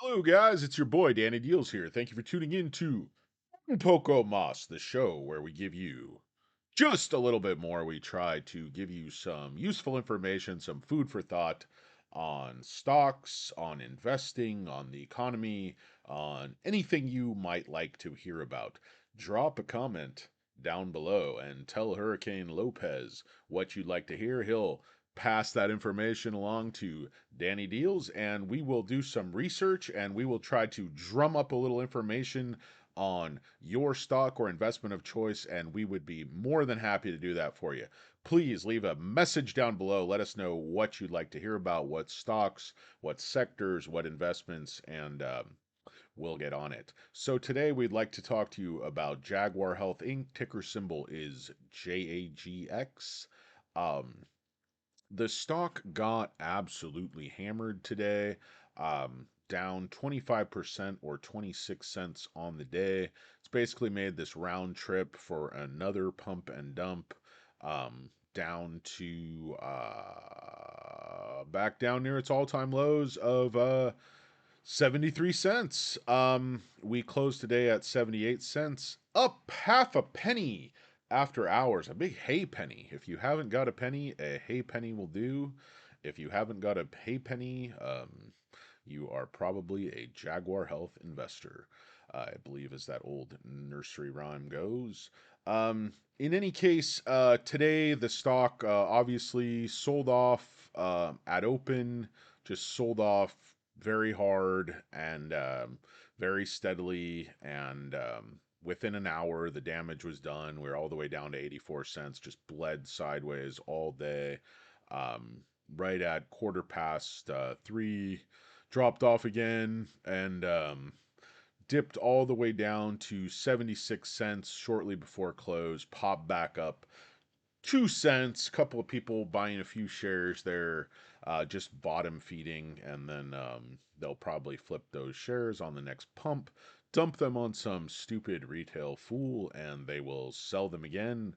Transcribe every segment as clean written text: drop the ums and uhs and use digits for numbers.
Hello, guys. It's your boy, Danny Deals here. Thank you for tuning in to Poco Mas, the show where we give you just a little bit more. We try to give you some useful information, some food for thought on stocks, on investing, on the economy, on anything you might like to hear about. Drop a comment down below and tell Hurricane Lopez what you'd like to hear. He'll pass that information along to Danny Deals, and we will do some research and we will try to drum up a little information on your stock or investment of choice, and we would be more than happy to do that for you. Please leave a message down below. Let us know what you'd like to hear about, what stocks, what sectors, what investments, and we'll get on it. So today we'd like to talk to you about Jaguar Health Inc. Ticker symbol is JAGX. Um, the stock got absolutely hammered today, down 25% or 26 cents on the day. It's basically made this round trip for another pump and dump, down to back down near its all-time lows of 73 cents. We closed today at 78 cents, up half a penny after hours. A big hay penny. If you haven't got a penny, a hay penny will do. If you haven't got a hay penny, you are probably a Jaguar Health investor. I believe as that old nursery rhyme goes. In any case, today the stock obviously sold off at open, just sold off very hard and very steadily. And within an hour, the damage was done. We are all the way down to 84 cents, just bled sideways all day. Um, right at quarter past three, dropped off again and dipped all the way down to 76 cents shortly before close, popped back up 2 cents. Couple of people buying a few shares there, just bottom feeding, and then they'll probably flip those shares on the next pump, dump them on some stupid retail fool, and they will sell them again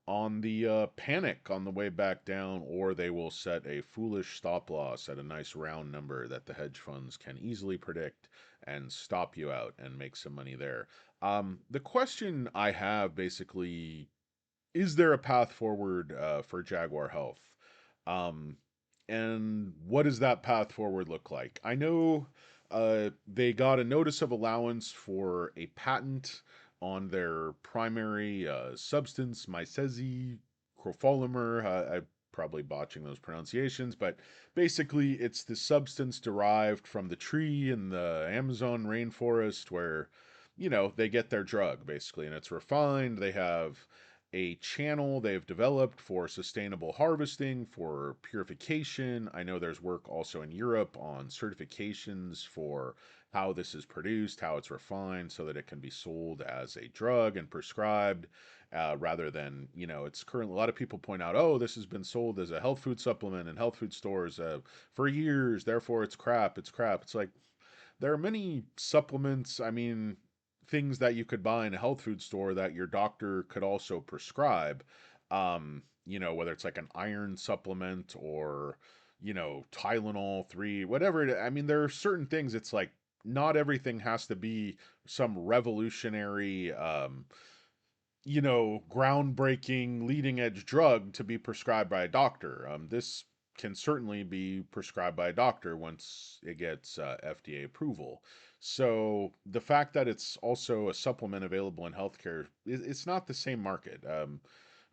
on the panic on the way back down, or they will set a foolish stop loss at a nice round number that the hedge funds can easily predict and stop you out and make some money there. The question I have basically, is there a path forward for Jaguar Health? Um, and what does that path forward look like? I know they got a notice of allowance for a patent on their primary substance, mycesi crofolimer. I'm probably botching those pronunciations, but basically it's the substance derived from the tree in the Amazon rainforest where, they get their drug basically, and it's refined. They have a channel they've developed for sustainable harvesting, for purification. I know there's work also in Europe on certifications for how this is produced, how it's refined, so that it can be sold as a drug and prescribed, rather than, it's currently, a lot of people point out, oh, this has been sold as a health food supplement in health food stores for years, therefore it's crap, it's crap. It's like, there are many supplements, I mean, things that you could buy in a health food store that your doctor could also prescribe. Whether it's like an iron supplement or, Tylenol 3, whatever I mean, there are certain things, it's like not everything has to be some revolutionary groundbreaking, leading edge drug to be prescribed by a doctor. This can certainly be prescribed by a doctor once it gets FDA approval. So the fact that it's also a supplement available in healthcare, it's not the same market.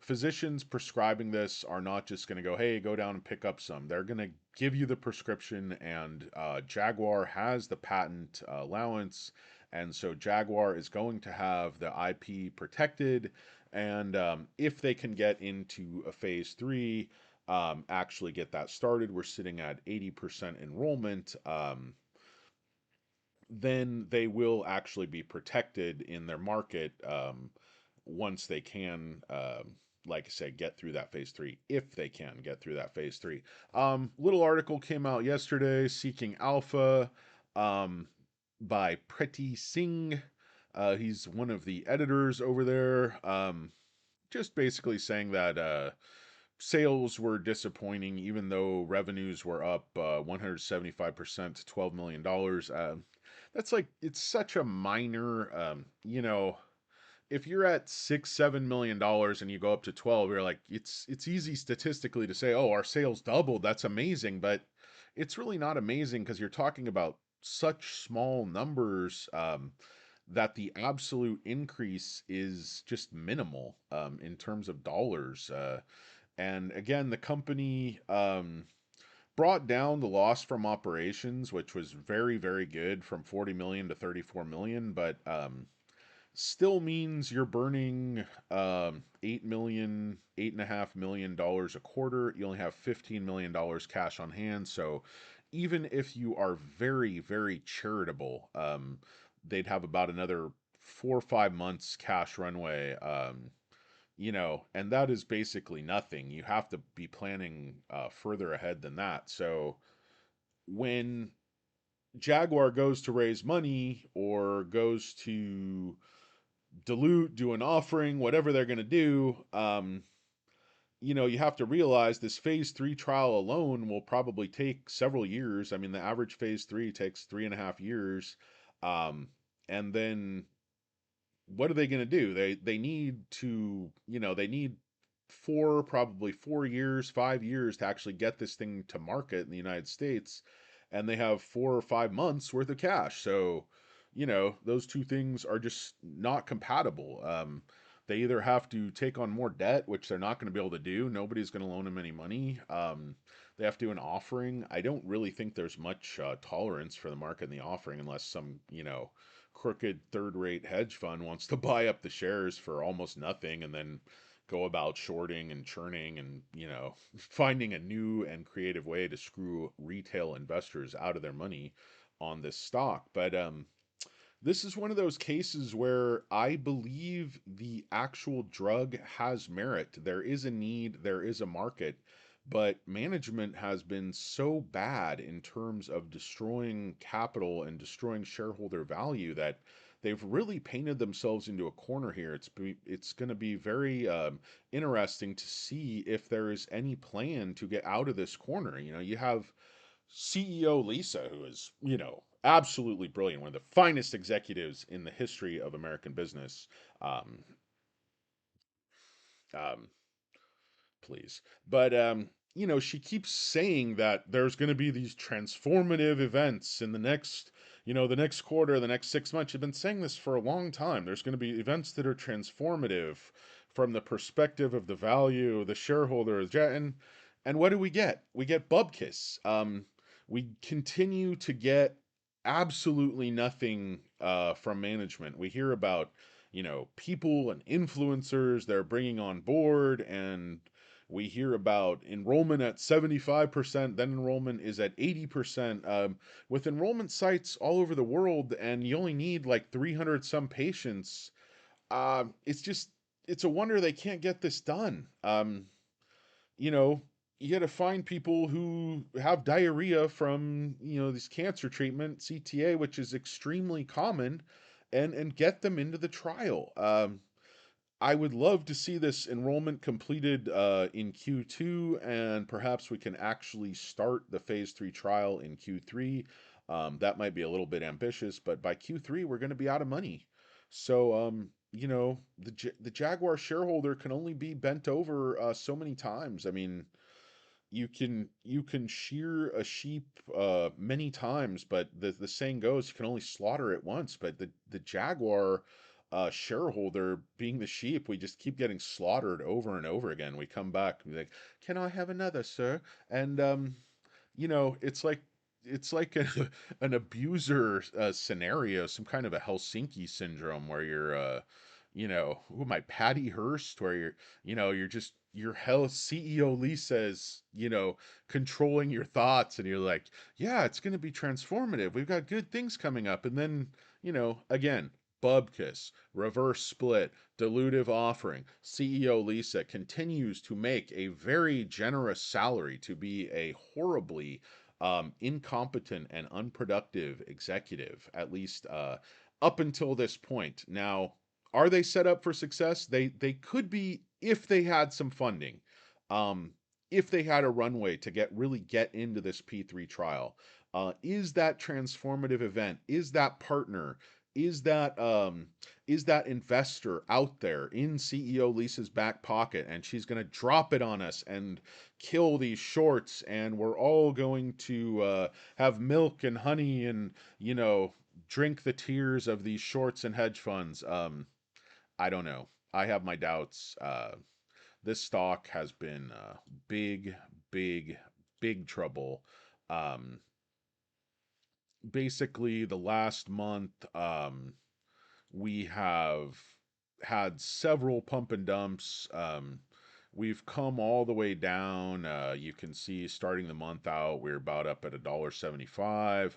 Physicians prescribing this are not just going to go, hey, go down and pick up some. They're going to give you the prescription, and Jaguar has the patent allowance, and so Jaguar is going to have the IP protected. And if they can get into a phase three, actually get that started, we're sitting at 80% enrollment. Then they will actually be protected in their market once they can. Like I said, get through that phase three, if they can get through that phase three. Little article came out yesterday, Seeking Alpha, um, by Preti Singh. He's one of the editors over there. Just basically saying that sales were disappointing, even though revenues were up 175% to $12 million. That's like, it's such a minor, if you're at $6, $7 million and you go up to 12, you're like, it's easy statistically to say, oh, our sales doubled. That's amazing. But it's really not amazing because you're talking about such small numbers that the absolute increase is just minimal in terms of dollars. And again, the company brought down the loss from operations, which was very, very good, from 40 million to 34 million, but still means you're burning 8 million, $8.5 million a quarter. You only have $15 million cash on hand. So even if you are very, very charitable, they'd have about another 4 or 5 months cash runway. And that is basically nothing. You have to be planning further ahead than that. So when Jaguar goes to raise money or goes to dilute, do an offering, whatever they're going to do, you have to realize this phase 3 trial alone will probably take several years. I mean, the average phase 3 takes 3.5 years. And then what are they going to do? They need to, they need probably 4 years, 5 years to actually get this thing to market in the United States, and they have 4 or 5 months worth of cash. So, those two things are just not compatible. They either have to take on more debt, which they're not going to be able to do. Nobody's going to loan them any money. They have to do an offering. I don't really think there's much tolerance for the market in the offering unless some, crooked third-rate hedge fund wants to buy up the shares for almost nothing and then go about shorting and churning and finding a new and creative way to screw retail investors out of their money on this stock. But this is one of those cases where I believe the actual drug has merit. There is a need, there is a market, but management has been so bad in terms of destroying capital and destroying shareholder value that they've really painted themselves into a corner here. It's going to be very interesting to see if there is any plan to get out of this corner. You have CEO Lisa, who is, absolutely brilliant, one of the finest executives in the history of American business. Um, um, please. But she keeps saying that there's going to be these transformative events in the next quarter, the next 6 months. She's been saying this for a long time. There's going to be events that are transformative from the perspective of the value, the shareholders, and what do we get? We get bubkiss. We continue to get absolutely nothing from management. We hear about people and influencers they're bringing on board, and we hear about enrollment at 75%, then enrollment is at 80%. With enrollment sites all over the world, and you only need like 300 some patients, it's a wonder they can't get this done. You know, you got to find people who have diarrhea from, this cancer treatment, CTA, which is extremely common, and get them into the trial. I would love to see this enrollment completed in Q2, and perhaps we can actually start the phase 3 trial in Q3. That might be a little bit ambitious, but by Q3, we're going to be out of money. So, the Jaguar shareholder can only be bent over so many times. I mean, you can shear a sheep many times, but the saying goes you can only slaughter it once. But the Jaguar shareholder, being the sheep, we just keep getting slaughtered over and over again. We come back and be like, "Can I have another, sir?" And it's like an abuser scenario, some kind of a Helsinki syndrome where you're who am I, Patty Hearst, where you're just your health CEO Lisa is, controlling your thoughts, and you're like, yeah, it's going to be transformative. We've got good things coming up. And then, again, bubkiss, reverse split, dilutive offering. CEO Lisa continues to make a very generous salary to be a horribly incompetent and unproductive executive, at least up until this point. Now, are they set up for success? They could be if they had some funding. Um, if they had a runway to really get into this P3 trial, is that transformative event? Is that partner? Is that um, is that investor out there in CEO Lisa's back pocket, and she's going to drop it on us and kill these shorts, and we're all going to have milk and honey and drink the tears of these shorts and hedge funds. I don't know. I have my doubts. This stock has been big, big, big trouble. Um, Basically, the last month, we have had several pump and dumps. We've come all the way down. You can see starting the month out, we're about up at $1.75.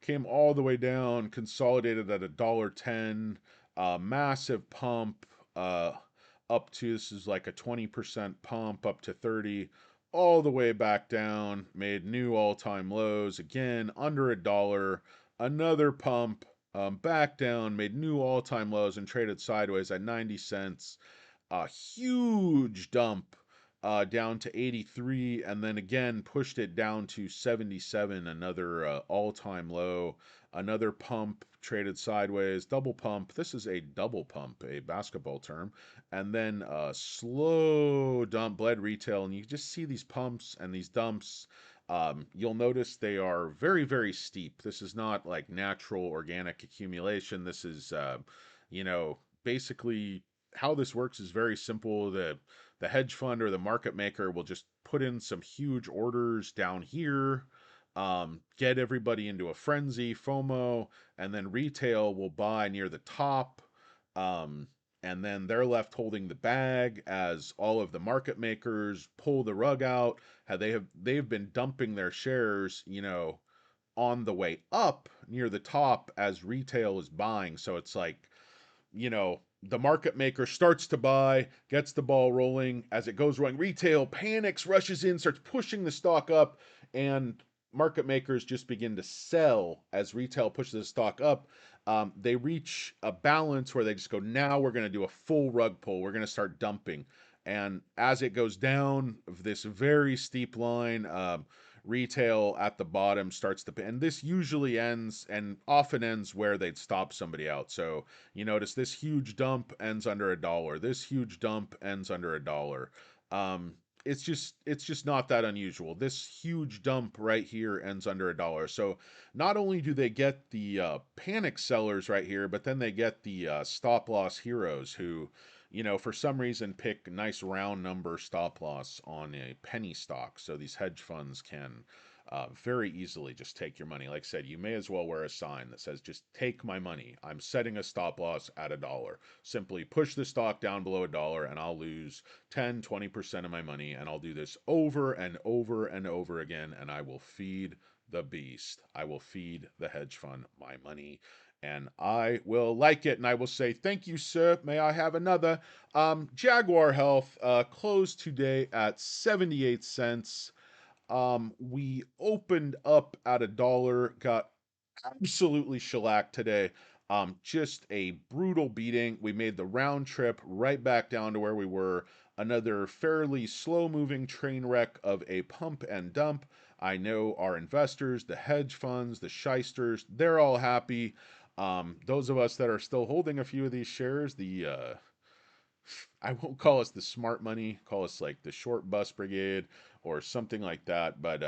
Came all the way down, consolidated at $1.10. Massive pump up to, this is like a 20% pump up to 30, all the way back down, made new all-time lows again under $1. Another pump, back down, made new all-time lows, and traded sideways at 90 cents. A huge dump down to 83, and then again pushed it down to 77, another all-time low. Another pump, traded sideways, double pump. This is a double pump, a basketball term. And then a slow dump, bled retail, and you just see these pumps and these dumps. You'll notice they are very, very steep. This is not like natural organic accumulation. This is, basically how this works is very simple. The hedge fund or the market maker will just put in some huge orders down here, get everybody into a frenzy, FOMO, and then retail will buy near the top. Um, and then they're left holding the bag as all of the market makers pull the rug out. How they've been dumping their shares, on the way up near the top as retail is buying. So it's like, the market maker starts to buy, gets the ball rolling. As it goes rolling, retail panics, rushes in, starts pushing the stock up, and market makers just begin to sell as retail pushes the stock up. They reach a balance where they just go, now we're going to do a full rug pull. We're going to start dumping. And as it goes down this very steep line, retail at the bottom starts to, and this usually ends and often ends where they'd stop somebody out. So you notice this huge dump ends under $1. This huge dump ends under $1. Um, it's just not that unusual. This huge dump right here ends under $1. So not only do they get the panic sellers right here, but then they get the stop loss heroes who, for some reason pick nice round number stop loss on a penny stock. So these hedge funds can very easily just take your money. Like I said, you may as well wear a sign that says, just take my money. I'm setting a stop loss at $1. Simply push the stock down below $1 and I'll lose 10, 20% of my money. And I'll do this over and over and over again. And I will feed the beast. I will feed the hedge fund my money. And I will like it. And I will say, thank you, sir. May I have another? Jaguar Health closed today at 78 cents. We opened up at $1, got absolutely shellacked today. Just a brutal beating. We made the round trip right back down to where we were. Another fairly slow moving train wreck of a pump and dump. I know our investors, the hedge funds, the shysters, they're all happy. Those of us that are still holding a few of these shares, I won't call us the smart money, call us like the short bus brigade or something like that. But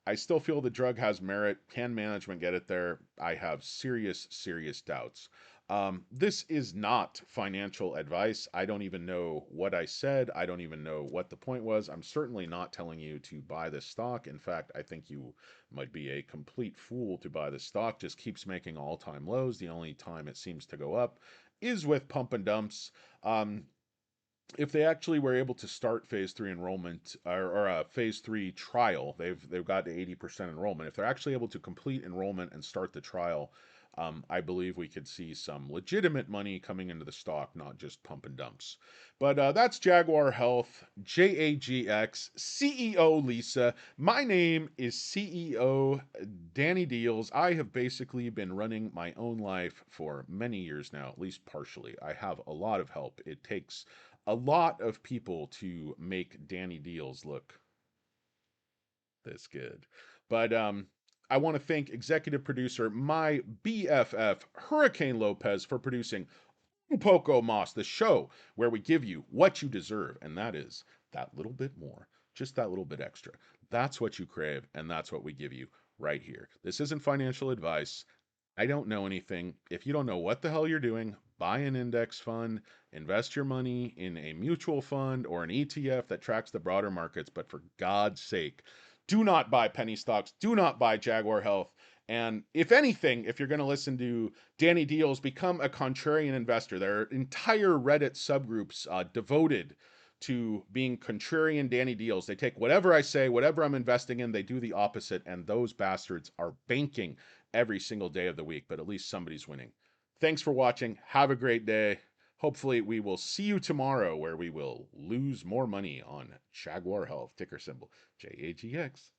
I still feel the drug has merit. Can management get it there? I have serious, serious doubts. This is not financial advice. I don't even know what I said. I don't even know what the point was. I'm certainly not telling you to buy this stock. In fact, I think you might be a complete fool to buy this stock. Just keeps making all-time lows. The only time it seems to go up is with pump and dumps. Um, if they actually were able to start phase three enrollment or a phase three trial, they've got to 80% enrollment. If they're actually able to complete enrollment and start the trial, I believe we could see some legitimate money coming into the stock, not just pump and dumps. But that's Jaguar Health, JAGX, CEO Lisa. My name is CEO Danny Deals. I have basically been running my own life for many years now, at least partially. I have a lot of help. It takes a lot of people to make Danny Deals look this good. But I want to thank executive producer, my BFF, Hurricane Lopez, for producing Poco Mas, the show where we give you what you deserve, and that is that little bit more, just that little bit extra. That's what you crave, and that's what we give you right here. This isn't financial advice. I don't know anything. If you don't know what the hell you're doing, buy an index fund, invest your money in a mutual fund or an ETF that tracks the broader markets. But for God's sake, do not buy penny stocks. Do not buy Jaguar Health. And if anything, if you're going to listen to Danny Deals, become a contrarian investor. There are entire Reddit subgroups devoted to being contrarian Danny Deals. They take whatever I say, whatever I'm investing in, they do the opposite, and those bastards are banking every single day of the week, but at least somebody's winning. Thanks for watching. Have a great day. Hopefully, we will see you tomorrow where we will lose more money on Jaguar Health, ticker symbol JAGX.